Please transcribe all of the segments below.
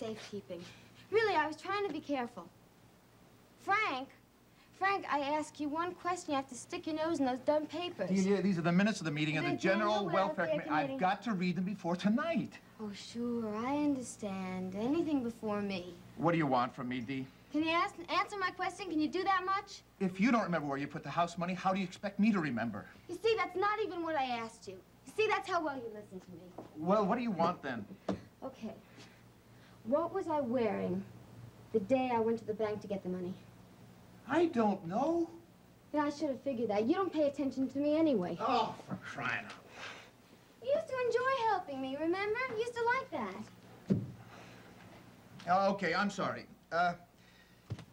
safekeeping. Really, I was trying to be careful. Frank, I ask you one question. You have to stick your nose in those dumb papers. Delia, these are the minutes of the meeting of the General Welfare Committee. I've got to read them before tonight. Oh, sure, I understand. Anything before me. What do you want from me, Dee? Can you answer my question? Can you do that much? If you don't remember where you put the house money, how do you expect me to remember? You see, that's not even what I asked you. You see, that's how well you listen to me. Well, what do you want then? Okay. What was I wearing the day I went to the bank to get the money? I don't know. Yeah, I should have figured that. You don't pay attention to me anyway. Oh, for crying out You used to enjoy helping me, remember? You used to like that. loud. Okay, I'm sorry.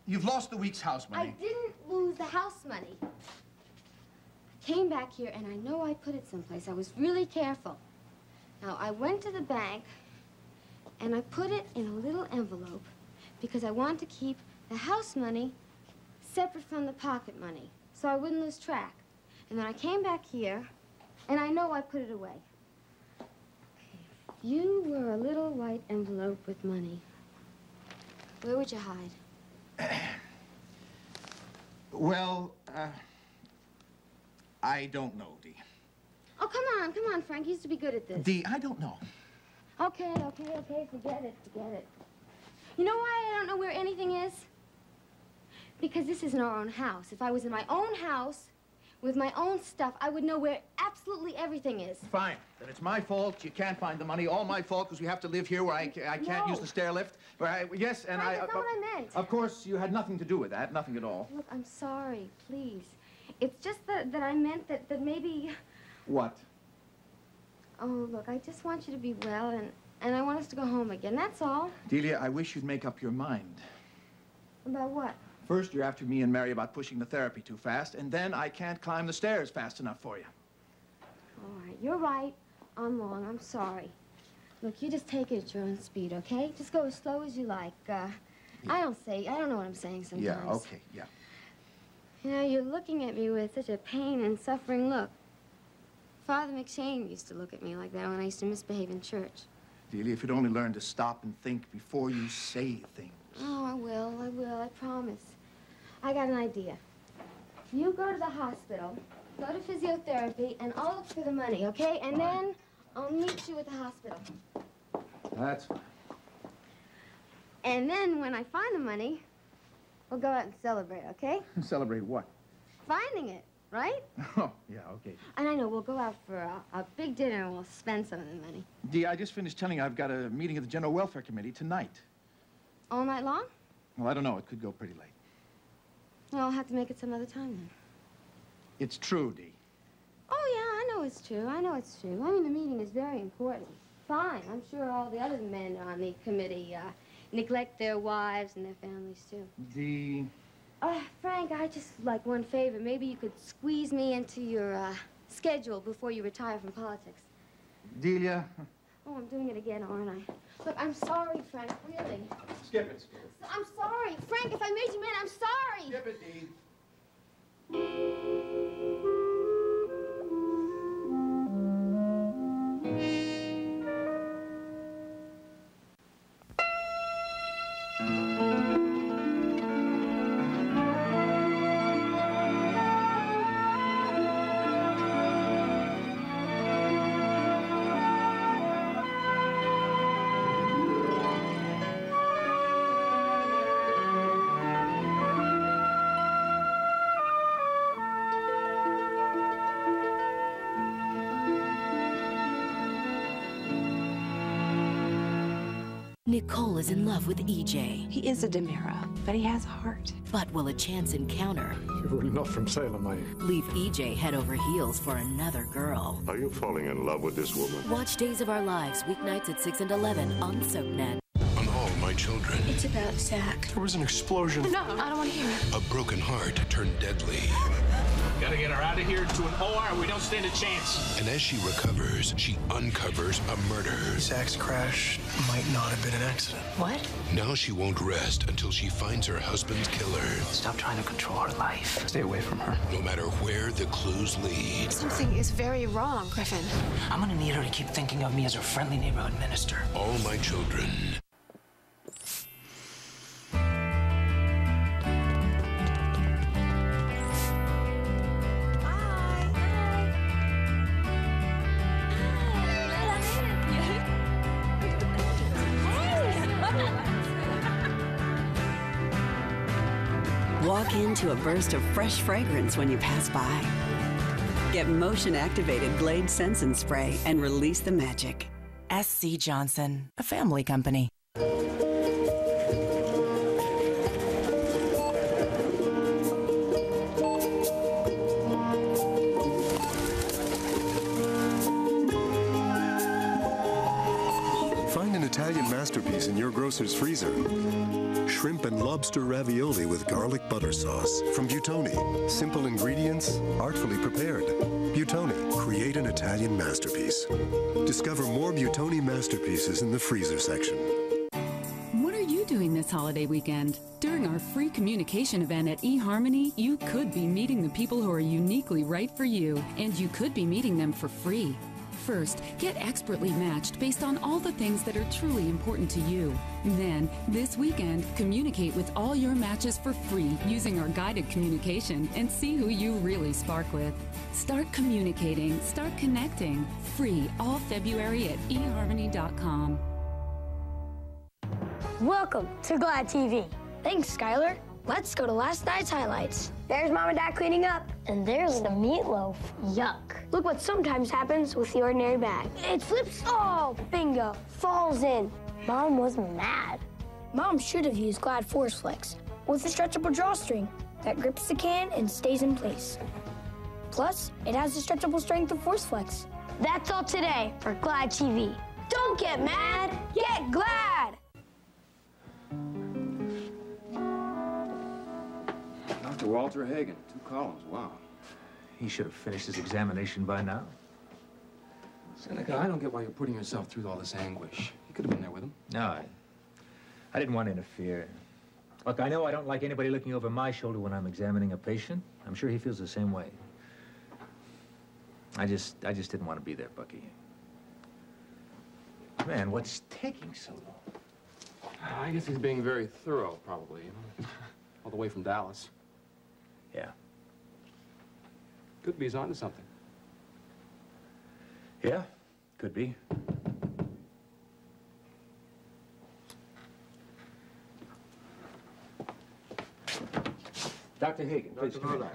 You've lost the week's house money. I didn't lose the house money. I came back here, and I know I put it someplace. I was really careful. Now, I went to the bank, and I put it in a little envelope because I wanted to keep the house money separate from the pocket money, so I wouldn't lose track. And then I came back here, and I know I put it away. Okay. You were a little white envelope with money. Where would you hide? Well, I don't know, Dee. Oh, come on, Frank. You used to be good at this. Dee, I don't know. Okay, forget it. You know why I don't know where anything is? Because this isn't our own house. If I was in my own house, with my own stuff, I would know where absolutely everything is. Fine. Then it's my fault. You can't find the money. All my fault because we have to live here where I can't use the stair lift. Yes, and Frank, that's not what I meant. Of course, you had nothing to do with that. Nothing at all. Look, I'm sorry. Please. It's just that I meant that maybe... What? Oh, look, I just want you to be well, and I want us to go home again. That's all. Delia, I wish you'd make up your mind. About what? First, you're after me and Mary about pushing the therapy too fast, and then I can't climb the stairs fast enough for you. All right, you're right. I'm wrong. I'm sorry. Look, you just take it at your own speed, okay? Just go as slow as you like. Yeah. I don't know what I'm saying sometimes. Yeah, okay, yeah. You know, you're looking at me with such a pain and suffering look. Father McShane used to look at me like that when I used to misbehave in church. Delia, if you'd only learn to stop and think before you say things. Oh, I will, I promise. I got an idea. You go to the hospital, go to physiotherapy, and I'll look for the money, okay? And then I'll meet you at the hospital. That's fine. And then when I find the money, we'll go out and celebrate, okay? Celebrate what? Finding it, right? Oh, yeah, okay. And I know we'll go out for a big dinner and we'll spend some of the money. Dee, I just finished telling you I've got a meeting of the General Welfare Committee tonight. All night long? Well, I don't know. It could go pretty late. Well, I'll have to make it some other time then. It's true, Dee. Oh, yeah, I know it's true. I mean, the meeting is very important. Fine. I'm sure all the other men on the committee neglect their wives and their families, too. Dee... Frank, I just like one favor. Maybe you could squeeze me into your schedule before you retire from politics. Delia... Oh, I'm doing it again, aren't I? Look, I'm sorry, Frank, really. Skip it. I'm sorry. Frank, if I made you mad, I'm sorry. Skip it, Dee. Nicole is in love with EJ. He is a Demira, but he has a heart. But will a chance encounter You're not from Salem, are you? leave EJ head over heels for another girl? Are you falling in love with this woman? Watch Days of Our Lives weeknights at 6 and 11 on SoapNet. On All My Children, It's about Zach. There was an explosion. No, I don't want to hear it. a broken heart turned deadly. Gotta get her out of here to an OR. We don't stand a chance. And as she recovers, she uncovers a murder. Zach's crash might not have been an accident. What? Now she won't rest until she finds her husband's killer. Stop trying to control her life. Stay away from her. No matter where the clues lead. Something is very wrong, Griffin. I'm gonna need her to keep thinking of me as her friendly neighborhood minister. All My Children. akin to a burst of fresh fragrance when you pass by. Get motion-activated Glade Sense and Spray and release the magic. SC Johnson, a family company. Find an Italian masterpiece in your grocer's freezer. Shrimp and lobster ravioli with garlic butter sauce from Buitoni. Simple ingredients, artfully prepared. Buitoni, create an Italian masterpiece. Discover more Buitoni masterpieces in the freezer section. What are you doing this holiday weekend? During our free communication event at eHarmony, you could be meeting the people who are uniquely right for you, and you could be meeting them for free. First, get expertly matched based on all the things that are truly important to you. Then, this weekend, communicate with all your matches for free using our guided communication and see who you really spark with. Start communicating, start connecting. Free all February at eHarmony.com. Welcome to Glad TV. Thanks, Skylar. Let's go to last night's highlights. There's Mom and Dad cleaning up. And there's the meatloaf. Yuck. Look what sometimes happens with the ordinary bag. It flips, oh, bingo, falls in. Mom was mad. Mom should have used Glad Force Flex with a stretchable drawstring that grips the can and stays in place. Plus, it has the stretchable strength of Force Flex. That's all today for Glad TV. Don't get mad, get glad. Dr. Walter Hagen, 2 columns, wow. He should have finished his examination by now. Seneca, I don't get why you're putting yourself through all this anguish. You could have been there with him. No, I didn't want to interfere. Look, I know I don't like anybody looking over my shoulder when I'm examining a patient. I'm sure he feels the same way. I just didn't want to be there, Bucky. Man, what's taking so long? I guess he's being very thorough, probably, you know? All the way from Dallas. Yeah. Could be he's onto something. Yeah, could be. Dr. Hagen, please come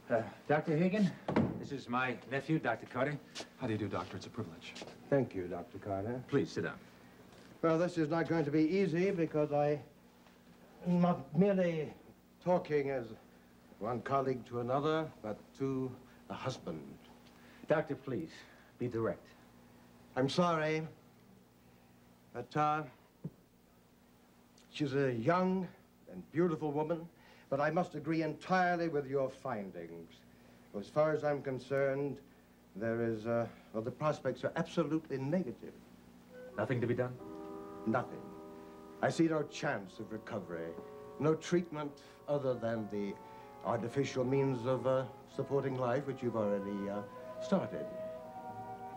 in. Dr. Hagen, this is my nephew, Dr. Carter. How do you do, Doctor? It's a privilege. Thank you, Dr. Carter. Please, sit down. Well, this is not going to be easy because I'm not merely talking as one colleague to another, but to a husband. Doctor, please, be direct. I'm sorry, but she's a young and beautiful woman, but I must agree entirely with your findings. As far as I'm concerned, there is, well, the prospects are absolutely negative. Nothing to be done? Nothing. I see no chance of recovery, no treatment other than the artificial means of supporting life, which you've already started.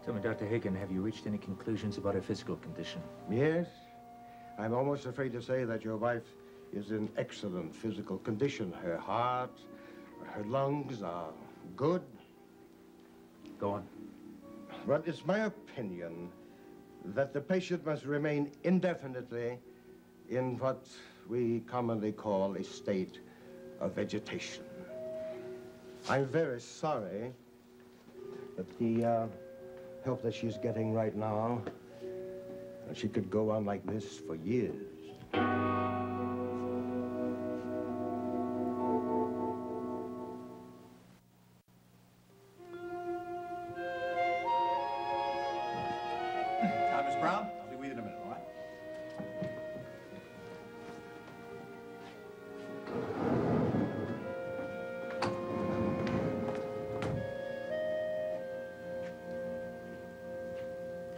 Tell me, Dr. Hagen, have you reached any conclusions about her physical condition? Yes. I'm almost afraid to say that your wife is in excellent physical condition. Her heart, her lungs are good. Go on. But it's my opinion that the patient must remain indefinitely in what we commonly call a state of vegetation. I'm very sorry that the help that she's getting right now, she could go on like this for years. Miss Brown, I'll be with you in a minute, all right?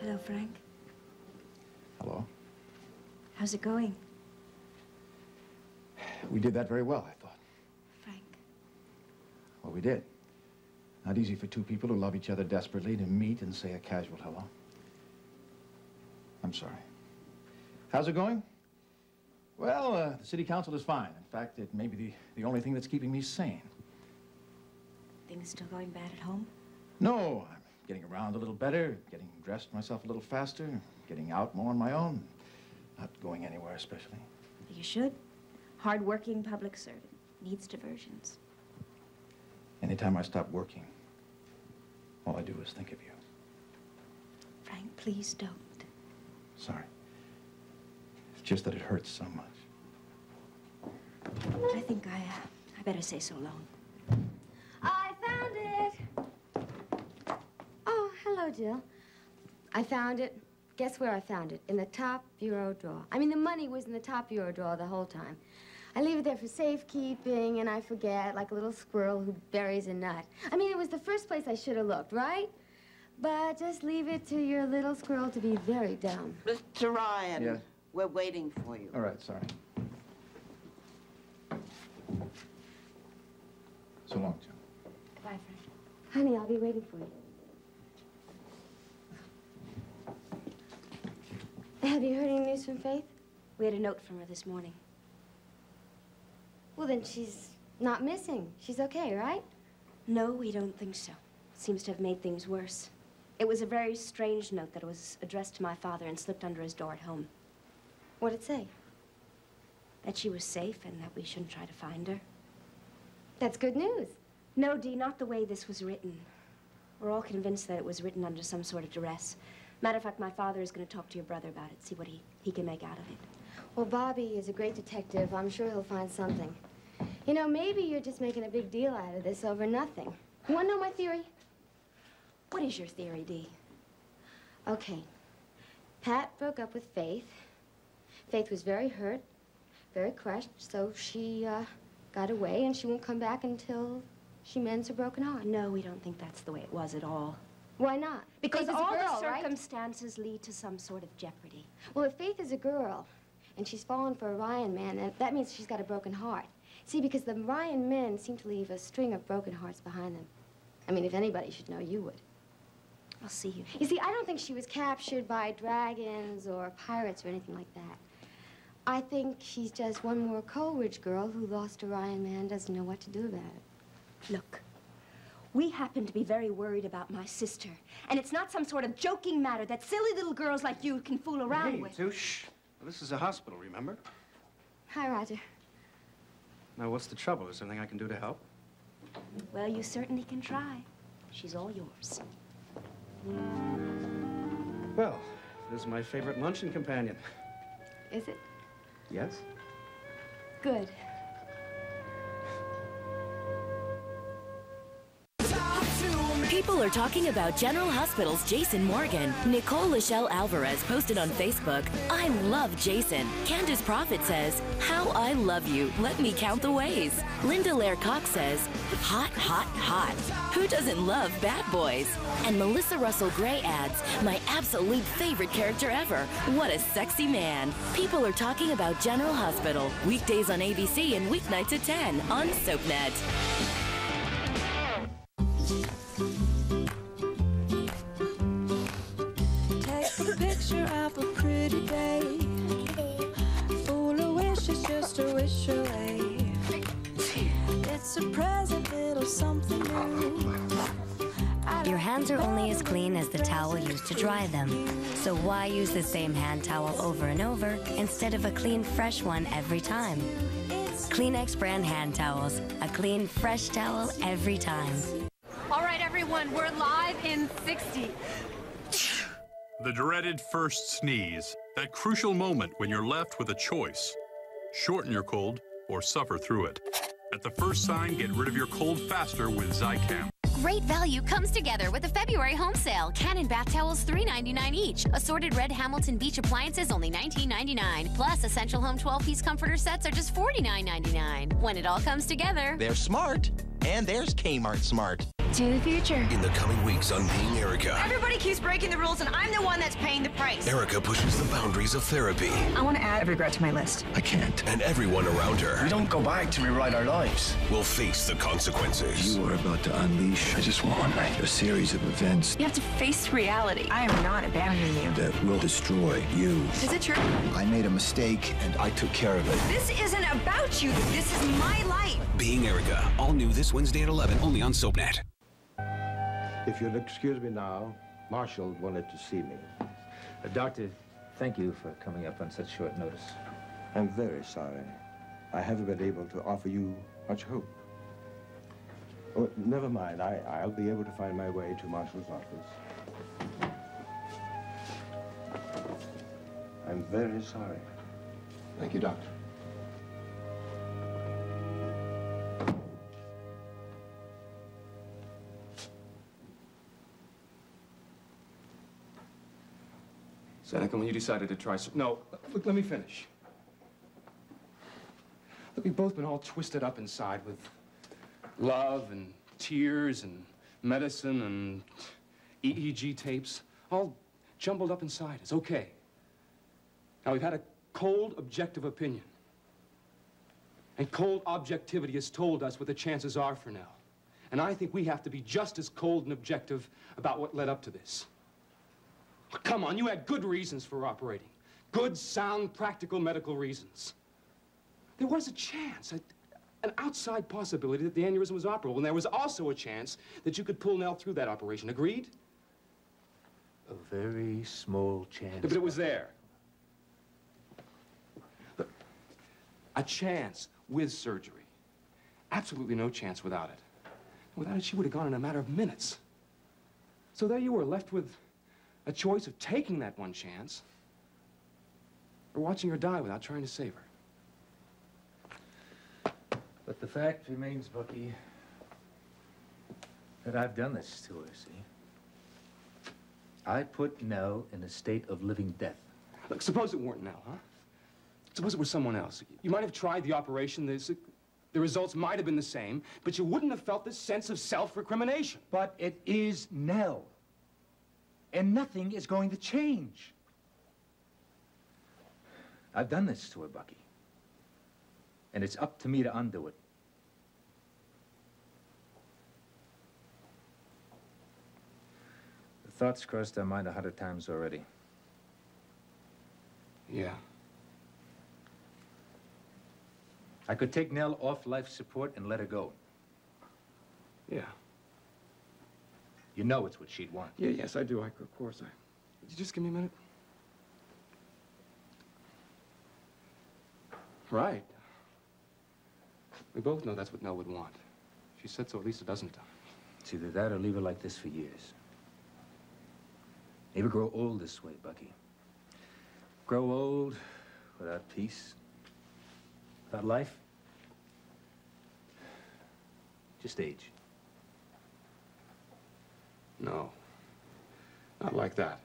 Hello, Frank. Hello. How's it going? We did that very well, I thought. Frank. Well, we did. Not easy for 2 people who love each other desperately to meet and say a casual hello. I'm sorry. How's it going? Well, the city council is fine. In fact, it may be the only thing that's keeping me sane. Things still going bad at home? No, I'm getting around a little better, getting dressed myself a little faster, getting out more on my own, not going anywhere especially. You should. Hard-working public servant. Needs diversions. Anytime I stop working, all I do is think of you. Frank, please don't. Sorry. It's just that it hurts so much. I think I better say so long. I found it. Oh, hello, Jill. I found it. Guess where I found it? In the top bureau drawer. I mean, the money was in the top bureau drawer the whole time. I leave it there for safekeeping, and I forget, like a little squirrel who buries a nut. I mean, it was the first place I should have looked, right? But just leave it to your little squirrel to be very dumb. Mr. Ryan, Yes? we're waiting for you. All right, sorry. So long, Jill. Bye, Frank. Honey, I'll be waiting for you. Have you heard any news from Faith? We had a note from her this morning. Well, then she's not missing. She's okay, right? No, we don't think so. Seems to have made things worse. It was a very strange note that was addressed to my father and slipped under his door at home. What'd it say? That she was safe and that we shouldn't try to find her. That's good news. No, Dee, not the way this was written. We're all convinced that it was written under some sort of duress. Matter of fact, my father is going to talk to your brother about it, see what he can make out of it. Well, Bobby is a great detective. I'm sure he'll find something. You know, maybe you're just making a big deal out of this over nothing. You want to know my theory? What is your theory, Dee? Okay. Pat broke up with Faith. Faith was very hurt, very crushed, so she got away, and she won't come back until she mends her broken heart. No, we don't think that's the way it was at all. Why not? Because Faith is all a girl, the right? circumstances lead to some sort of jeopardy. Well, if Faith is a girl, and she's fallen for a Ryan man, then that means she's got a broken heart. See, because the Ryan men seem to leave a string of broken hearts behind them. I mean, if anybody should know, you would. I'll see you. You see, I don't think she was captured by dragons or pirates or anything like that. I think she's just one more Coleridge girl who lost a Ryan man, doesn't know what to do about it. Look, we happen to be very worried about my sister. And it's not some sort of joking matter that silly little girls like you can fool around with. Touche. Well, this is a hospital, remember? Hi, Roger. Now, what's the trouble? Is there anything I can do to help? Well, you certainly can try. She's all yours. Well, this is my favorite luncheon companion. Is it? Yes? Good. People are talking about General Hospital's Jason Morgan. Nicole Lachelle Alvarez posted on Facebook, "I love Jason." Candace Prophet says, "How I love you. Let me count the ways." Linda Lair Cox says, "Hot, hot, hot. Who doesn't love bad boys?" And Melissa Russell Gray adds, "My absolute favorite character ever. What a sexy man." People are talking about General Hospital. Weekdays on ABC and weeknights at 10 on SoapNet. Take a picture of a pretty day. Full of wishes, just a wish away. It's a present, little something new. Your hands are only as clean as the towel used to dry them. So why use the same hand towel over and over instead of a clean, fresh one every time? Kleenex brand hand towels. A clean, fresh towel every time. All right, everyone, we're live in 60. The dreaded first sneeze. That crucial moment when you're left with a choice. Shorten your cold or suffer through it. At the first sign, get rid of your cold faster with Zicam. Great value comes together with the February home sale. Cannon bath towels $3.99 each. Assorted red Hamilton Beach appliances only $19.99. Plus, Essential Home 12-piece comforter sets are just $49.99. When it all comes together. They're smart. And there's Kmart Smart. To the future. In the coming weeks on Being Erica, Everybody keeps breaking the rules, and I'm the one that's paying the price. Erica pushes the boundaries of therapy. I want to add a regret to my list. I can't. And everyone around her. We don't go back to rewrite our lives. Will face the consequences. You are about to unleash, I just want a series of events You have to face reality. I am not abandoning you. that will destroy you. Is it true? I made a mistake, and I took care of it. This isn't about you. This is my life. Being Erica, all new this Wednesday at 11, only on SoapNet. If you'll excuse me now, Marshall wanted to see me. Doctor, thank you for coming up on such short notice. I'm very sorry. I haven't been able to offer you Much who? Oh, never mind. I'll be able to find my way to Marshall's office. I'm very sorry. Thank you, Doctor. Seneca, when you decided to try... No, look, let me finish. Look, we've both been all twisted up inside with love and tears and medicine and EEG tapes, all jumbled up inside us. Okay. Now, we've had a cold, objective opinion. And cold objectivity has told us what the chances are for now. And I think we have to be just as cold and objective about what led up to this. Come on, you had good reasons for operating. Good, sound, practical medical reasons. There was a chance, an outside possibility that the aneurysm was operable, and there was also a chance that you could pull Nell through that operation. Agreed? A very small chance. But it was there. Look, a chance with surgery. Absolutely no chance without it. Without it, she would have gone in a matter of minutes. So there you were, left with a choice of taking that one chance or watching her die without trying to save her. But the fact remains, Bucky, that I've done this to her, see? I put Nell in a state of living death. Look, suppose it weren't Nell, huh? Suppose it was someone else. You might have tried the operation. The results might have been the same, but you wouldn't have felt this sense of self-recrimination. But it is Nell. And nothing is going to change. I've done this to her, Bucky. And it's up to me to undo it. The thoughts crossed our mind 100 times already. Yeah. I could take Nell off life support and let her go. Yeah. You know it's what she'd want. Yeah, yes, I do. Of course. Would you just give me a minute? Right. We both know that's what Nell would want. She said so at least a dozen times. It's either that or leave her like this for years. Never grow old this way, Bucky. Grow old without peace, without life. Just age. No. Not like that.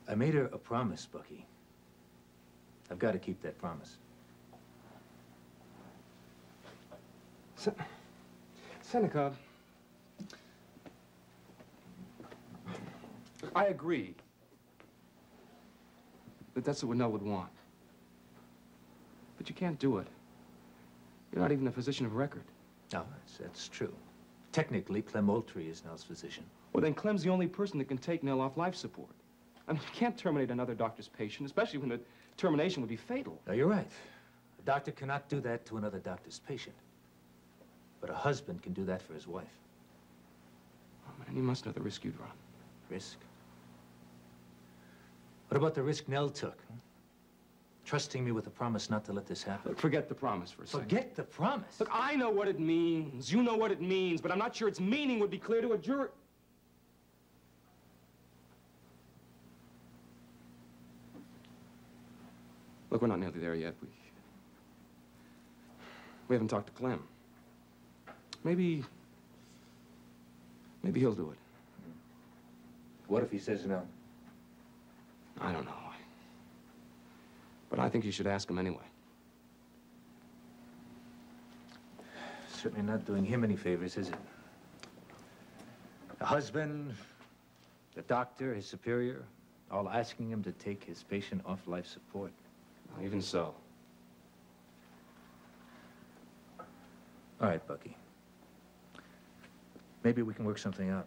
I made her a promise, Bucky. I've got to keep that promise. Seneca, I agree that that's what Nell would want. But you can't do it. You're not even a physician of record. No, that's true. Technically, Clem Moultrie is Nell's physician. Well, then Clem's the only person that can take Nell off life support. I mean, you can't terminate another doctor's patient, especially when the termination would be fatal. No, you're right. A doctor cannot do that to another doctor's patient. But a husband can do that for his wife. Oh, man, you must know the risk you'd run. Risk? What about the risk Nell took? Huh? Trusting me with a promise not to let this happen. Look, forget the promise for a second. Forget the promise? Look, I know what it means. You know what it means, but I'm not sure its meaning would be clear to a jury. Look, we're not nearly there yet. We haven't talked to Clem. Maybe he'll do it. What if he says no? I don't know. But I think you should ask him anyway. Certainly not doing him any favors, is it? The husband, the doctor, his superior, all asking him to take his patient off life support. Even so. All right, Bucky. Maybe we can work something out.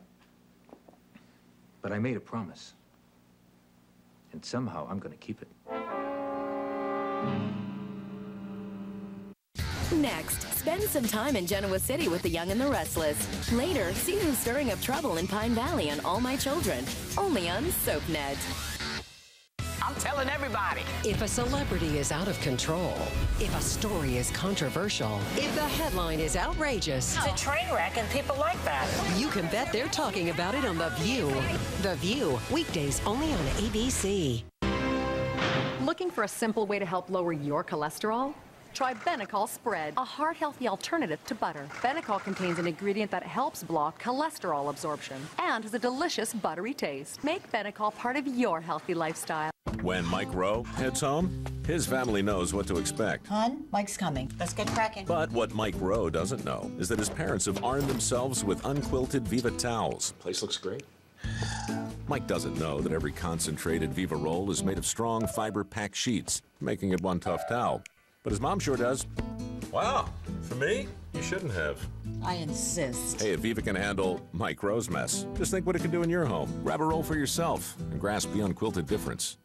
But I made a promise. And somehow I'm going to keep it. Next, spend some time in Genoa City with the Young and the Restless. Later, see who's stirring up trouble in Pine Valley on All My Children, only on SoapNet. I'm telling everybody. If a celebrity is out of control, if a story is controversial, if the headline is outrageous. It's a train wreck and people like that. You can bet they're talking about it on The View. The View, weekdays only on ABC. Looking for a simple way to help lower your cholesterol? Try Benecol Spread, a heart-healthy alternative to butter. Benecol contains an ingredient that helps block cholesterol absorption and has a delicious buttery taste. Make Benecol part of your healthy lifestyle. When Mike Rowe heads home, his family knows what to expect. Hon, Mike's coming. Let's get cracking. But what Mike Rowe doesn't know is that his parents have armed themselves with unquilted Viva towels. Place looks great. Mike doesn't know that every concentrated Viva roll is made of strong fiber-packed sheets, making it one tough towel. But his mom sure does. Wow, for me? You shouldn't have. I insist. Hey, if Viva can handle Mike Rowe's mess, just think what it can do in your home. Grab a roll for yourself and grasp the unquilted difference.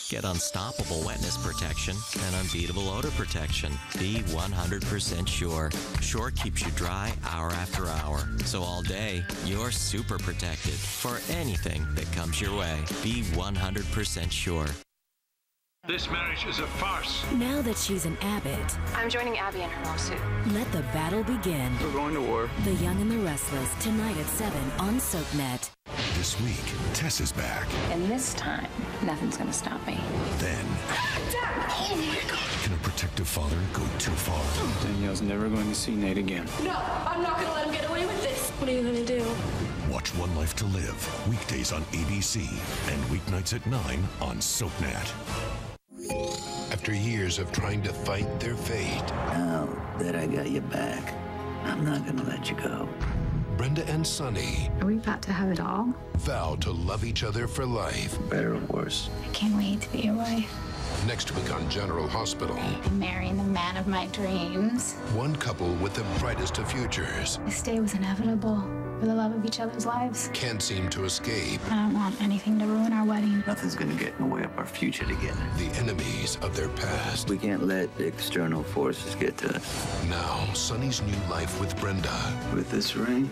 Get unstoppable wetness protection and unbeatable odor protection. Be 100% Sure. Sure keeps you dry hour after hour. So all day, you're super protected for anything that comes your way. Be 100% Sure. This marriage is a farce. Now that she's an Abbott, I'm joining Abby in her lawsuit. let the battle begin. We're going to war. The Young and the Restless, tonight at 7 on SoapNet. This week, Tess is back. And this time, nothing's gonna stop me. Then, can a protective father go too far? Danielle's never going to see Nate again. No, I'm not gonna let him get away with this. What are you gonna do? Watch One Life to Live, weekdays on ABC and weeknights at 9 on SoapNet. After years of trying to fight their fate, now that I got you back, I'm not gonna let you go. Brenda and Sonny Are we about to have it all? vow to love each other for life. Better or worse. I can't wait to be your wife. Next week on General Hospital, I'm marrying the man of my dreams. one couple with the brightest of futures This day was inevitable. For the love of each other's lives. can't seem to escape I don't want anything to ruin our wedding. Nothing's gonna get in the way of our future together. the enemies of their past. We can't let the external forces get to us. Now, Sonny's new life with Brenda With this ring,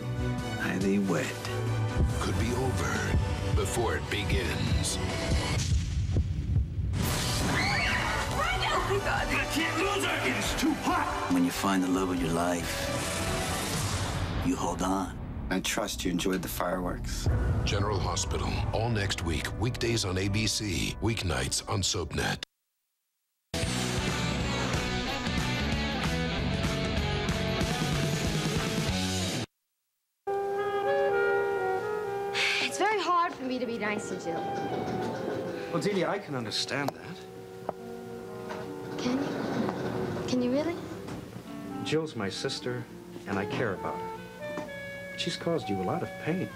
I thee wed. could be over before it begins. Oh my God! I can't lose her! It's too hot! When you find the love of your life, you hold on. I trust you enjoyed the fireworks. General Hospital, all next week, weekdays on ABC, weeknights on SoapNet. It's very hard for me to be nice to Jill. Well, Delia, I can understand that. Can you? Can you really? Jill's my sister, and I care about her. She's caused you a lot of pain.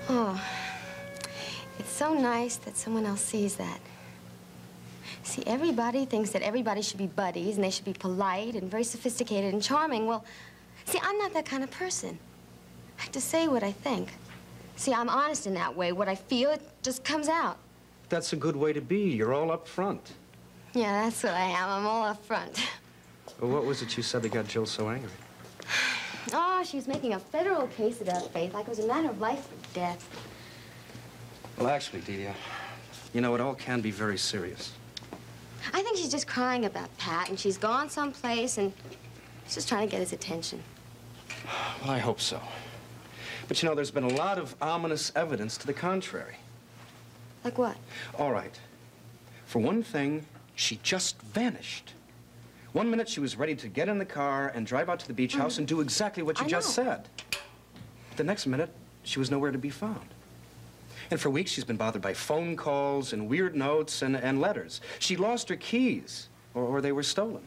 Oh, it's so nice that someone else sees that. See, everybody thinks that everybody should be buddies and they should be polite and very sophisticated and charming. Well, see, I'm not that kind of person. I have to say what I think. See, I'm honest in that way. What I feel, it just comes out. That's a good way to be. You're all up front. Yeah, that's what I am. I'm all up front. Well, what was it you said that got Jill so angry? Oh, she was making a federal case about Faith like it was a matter of life or death. Well, actually, Delia, you know, it all can be very serious. I think she's just crying about Pat, and she's gone someplace, and she's just trying to get his attention. Well, I hope so. But, you know, there's been a lot of ominous evidence to the contrary. Like what? All right. For one thing, she just vanished. One minute she was ready to get in the car and drive out to the beach house and do exactly what you just said. The next minute, she was nowhere to be found. And for weeks, she's been bothered by phone calls and weird notes and letters. She lost her keys, or they were stolen.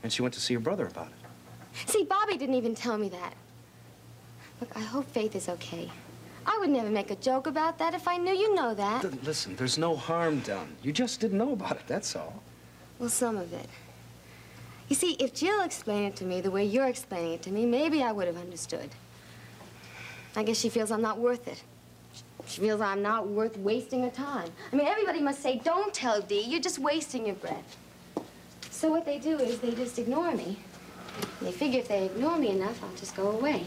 And she went to see her brother about it. See, Bobby didn't even tell me that. Look, I hope Faith is okay. I would never make a joke about that if I knew. You know that. Listen, there's no harm done. You just didn't know about it, that's all. Well, some of it. You see, if Jill explained it to me the way you're explaining it to me, maybe I would have understood. I guess she feels I'm not worth it. She feels I'm not worth wasting her time. I mean, everybody must say, don't tell Dee, you're just wasting your breath. So what they do is they just ignore me. And they figure if they ignore me enough, I'll just go away.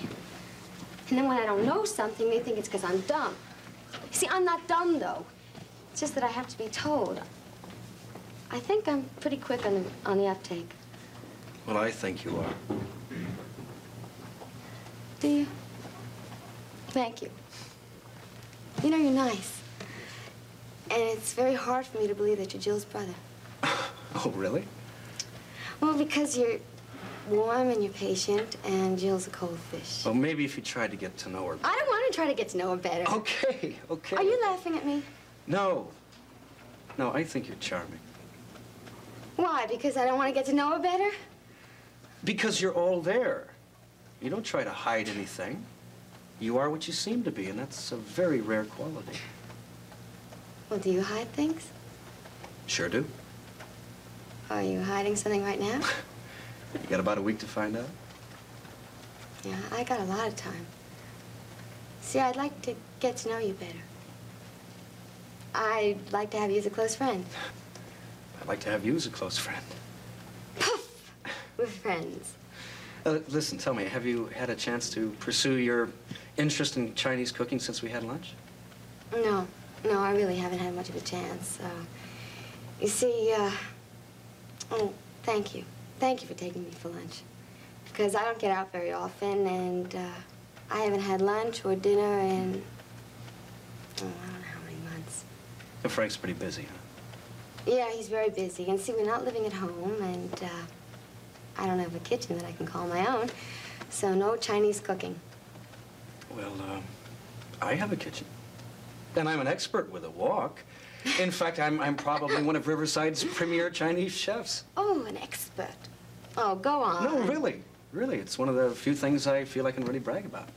And then when I don't know something, they think it's because I'm dumb. See, I'm not dumb, though. It's just that I have to be told. I think I'm pretty quick on the uptake. Well, I think you are. Do you? Thank you. You know, you're nice. And it's very hard for me to believe that you're Jill's brother. Oh, really? Well, because you're warm and you're patient, and Jill's a cold fish. Well, maybe if you tried to get to know her. I don't want to try to get to know her better. Okay, okay. Are you laughing at me? No. No, I think you're charming. Why? Because I don't want to get to know her better? Because you're all there. You don't try to hide anything. You are what you seem to be, and that's a very rare quality. Well, do you hide things? Sure do. Are you hiding something right now? You got about a week to find out? Yeah, I got a lot of time. See, I'd like to get to know you better. I'd like to have you as a close friend. I'd like to have you as a close friend. Poof! We're friends. Listen, tell me, have you had a chance to pursue your interest in Chinese cooking since we had lunch? No, I really haven't had much of a chance. You see, oh, thank you. Thank you for taking me for lunch. Because I don't get out very often, and I haven't had lunch or dinner in, oh, I don't know how many months. And Frank's pretty busy, huh? Yeah, he's very busy. And see, we're not living at home, and I don't have a kitchen that I can call my own, so no Chinese cooking. Well, I have a kitchen. And I'm an expert with a wok. In fact, I'm probably one of Riverside's premier Chinese chefs. Oh, an expert. Oh, go on. No, really. Really, it's one of the few things I feel I can really brag about.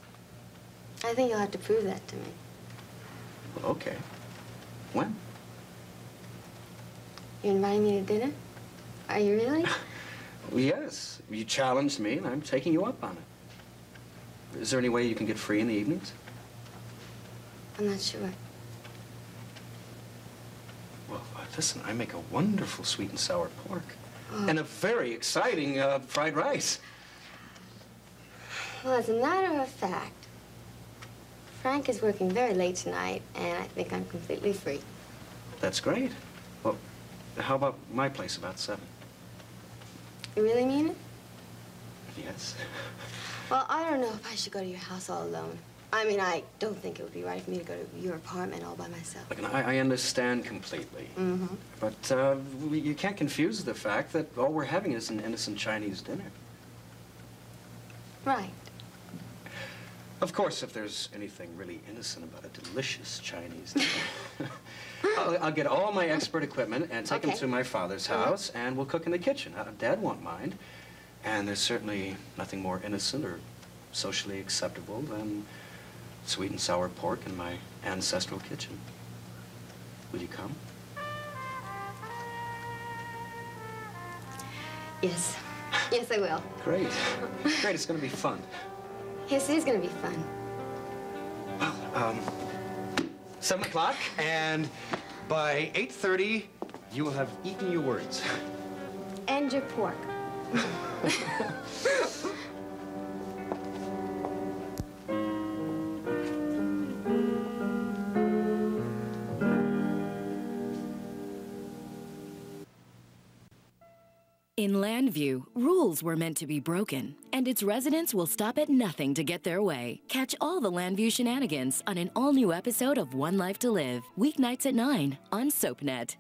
I think you'll have to prove that to me. Well, okay. When? You're inviting me to dinner? Are you really? Well, yes. You challenged me, and I'm taking you up on it. Is there any way you can get free in the evenings? I'm not sure. Well, listen, I make a wonderful sweet and sour pork. Oh. And a very exciting fried rice. Well, as a matter of fact, Frank is working very late tonight, and I think I'm completely free. That's great. Well, how about my place about 7? You really mean it? Yes. Well, I don't know if I should go to your house all alone. I mean, I don't think it would be right for me to go to your apartment all by myself. Look, I understand completely. Mm-hmm. But you can't confuse the fact that all we're having is an innocent Chinese dinner. Right. Of course, if there's anything really innocent about a delicious Chinese dinner, I'll get all my expert equipment and take them to my father's house, and we'll cook in the kitchen. Dad won't mind. And there's certainly nothing more innocent or socially acceptable than sweet and sour pork in my ancestral kitchen. Will you come? Yes. Yes, I will. Great. Great, it's going to be fun. Yes, it is going to be fun. Well, 7 o'clock, and by 8:30, you will have eaten your words. And your pork. In Landview, rules were meant to be broken, and its residents will stop at nothing to get their way. Catch all the Landview shenanigans on an all-new episode of One Life to Live, weeknights at 9 on SoapNet.